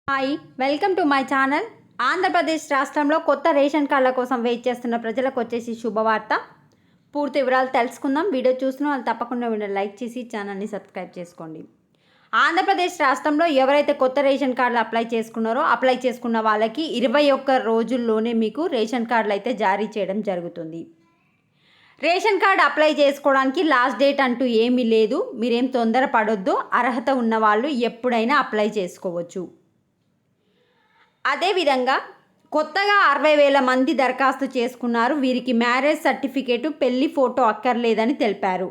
Hi, welcome to my channel. Andhra Pradesh రాష్ట్రంలో కొత్త ration కార్డుల కోసం వెయిట్ చేస్తున్న ప్రజలకు వచ్చేసి శుభవార్త. పూర్తి వివరాలు తెలుసుకుందాం. వీడియో చూసిన వాళ్ళు తప్పకుండా వీడియో లైక్ చేసి ఛానల్ని సబ్స్క్రైబ్ చేసుకోండి. ఆంధ్రప్రదేశ్ రాష్ట్రంలో ఎవరైతే కొత్త రేషన్ కార్డులు అప్లై చేసుకున్న వాళ్ళకి 21 రోజుల్లోనే మీకు రేషన్ కార్డులు అయితే జారీ చేయడం జరుగుతుంది. రేషన్ కార్డు అప్లై చేసుకోవడానికి లాస్ట్ డేట్ అంటూ ఏమీ లేదు. మీరేం తొందరపడొద్దు. అర్హత ఉన్న వాళ్ళు ఎప్పుడైనా అప్లై చేసుకోవచ్చు. అదేవిధంగా కొత్తగా 60,000 మంది దరఖాస్తు చేసుకున్నారు. వీరికి మ్యారేజ్ సర్టిఫికేటు, పెళ్లి ఫోటో అక్కర్లేదని తెలిపారు.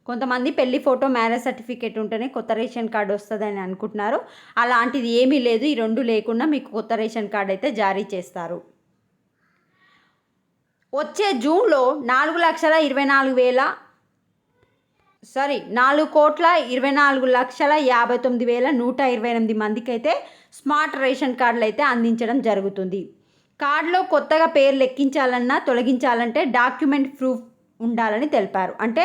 కొంతమంది పెళ్లి ఫోటో, మ్యారేజ్ సర్టిఫికేట్ ఉంటేనే కొత్త రేషన్ కార్డు వస్తుందని అనుకుంటున్నారు. అలాంటిది ఏమీ లేదు. ఈ రెండు లేకుండా మీకు కొత్త రేషన్ కార్డు అయితే జారీ చేస్తారు. వచ్చే జూన్లో 4,24,59,128 మందికి అయితే స్మార్ట్ రేషన్ కార్డులు అయితే అందించడం జరుగుతుంది. కార్డులో కొత్తగా పేర్లు ఎక్కించాలన్నా తొలగించాలంటే డాక్యుమెంట్ ప్రూఫ్ ఉండాలని తెలిపారు. అంటే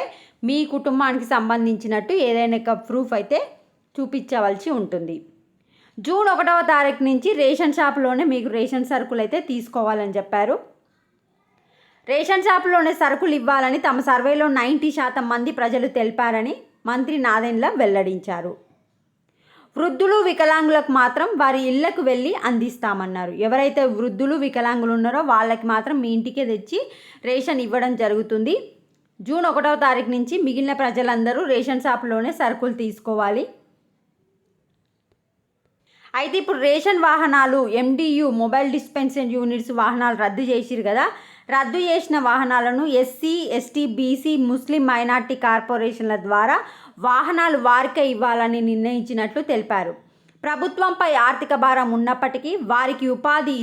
మీ కుటుంబానికి సంబంధించినట్టు ఏదైనా ప్రూఫ్ అయితే చూపించవలసి ఉంటుంది. జూన్ 1వ తారీఖు నుంచి రేషన్ షాపులోనే మీకు రేషన్ సరుకులు అయితే తీసుకోవాలని చెప్పారు. రేషన్ షాపులోనే సరుకులు ఇవ్వాలని తమ సర్వేలో 90% మంది ప్రజలు తెలిపారని మంత్రి నాదెండ్ల వెల్లడించారు. వృద్ధులు, వికలాంగులకు మాత్రం వారి ఇళ్లకు వెళ్ళి అందిస్తామన్నారు. ఎవరైతే వృద్ధులు, వికలాంగులు ఉన్నారో వాళ్ళకి మాత్రం మీ ఇంటికే తెచ్చి రేషన్ ఇవ్వడం జరుగుతుంది. జూన్ 1వ తారీఖు నుంచి మిగిలిన ప్రజలందరూ రేషన్ షాపులోనే సరుకులు తీసుకోవాలి. అయితే ఇప్పుడు రేషన్ వాహనాలు, MDU మొబైల్ డిస్పెన్సరీ యూనిట్స్ వాహనాలు రద్దు చేసిరు కదా. రద్దు చేసిన వాహనాలను SC, ST, BC, ముస్లిం మైనార్టీ కార్పొరేషన్ల ద్వారా వాహనాలు వారికే ఇవ్వాలని నిర్ణయించినట్లు తెలిపారు. ప్రభుత్వంపై ఆర్థిక భారం ఉన్నప్పటికీ వారికి ఉపాధి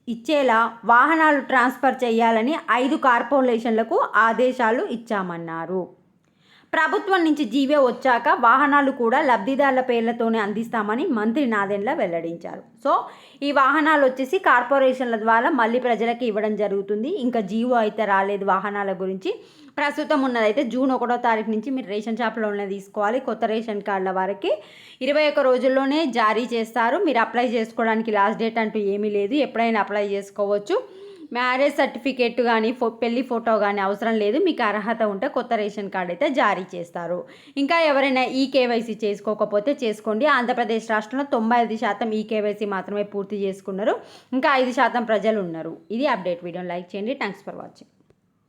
ఇచ్చేలా వాహనాలు ట్రాన్స్ఫర్ చేయాలని 5 కార్పొరేషన్లకు ఆదేశాలు ఇచ్చామన్నారు. ప్రభుత్వం నుంచి జీవో వచ్చాక వాహనాలు కూడా లబ్ధిదారుల పేర్లతోనే అందిస్తామని మంత్రి నాదెండ్ల వెల్లడించారు. సో ఈ వాహనాలు వచ్చేసి కార్పొరేషన్ల ద్వారా మళ్ళీ ప్రజలకి ఇవ్వడం జరుగుతుంది. ఇంకా జీవో అయితే రాలేదు వాహనాల గురించి. ప్రస్తుతం ఉన్నదైతే జూన్ 1వ తారీఖు నుంచి మీరు రేషన్ షాప్లోనే తీసుకోవాలి. కొత్త రేషన్ కార్డుల వారికి 21 రోజుల్లోనే జారీ చేస్తారు. మీరు అప్లై చేసుకోవడానికి లాస్ట్ డేట్ అంటూ ఏమీ లేదు. ఎప్పుడైనా అప్లై చేసుకోవచ్చు. మ్యారేజ్ సర్టిఫికేట్ కానీ పెళ్లి ఫోటో కానీ అవసరం లేదు. మీకు అర్హత ఉంటే కొత్త రేషన్ కార్డు అయితే జారీ చేస్తారు. ఇంకా ఎవరైనా KYC చేసుకోకపోతే చేసుకోండి. ఆంధ్రప్రదేశ్ రాష్ట్రంలో 95% KYC మాత్రమే పూర్తి చేసుకున్నారు. ఇంకా 5% ప్రజలు ఉన్నారు. ఇది అప్డేట్. వీడియోని లైక్ చేయండి. Thanks for watching.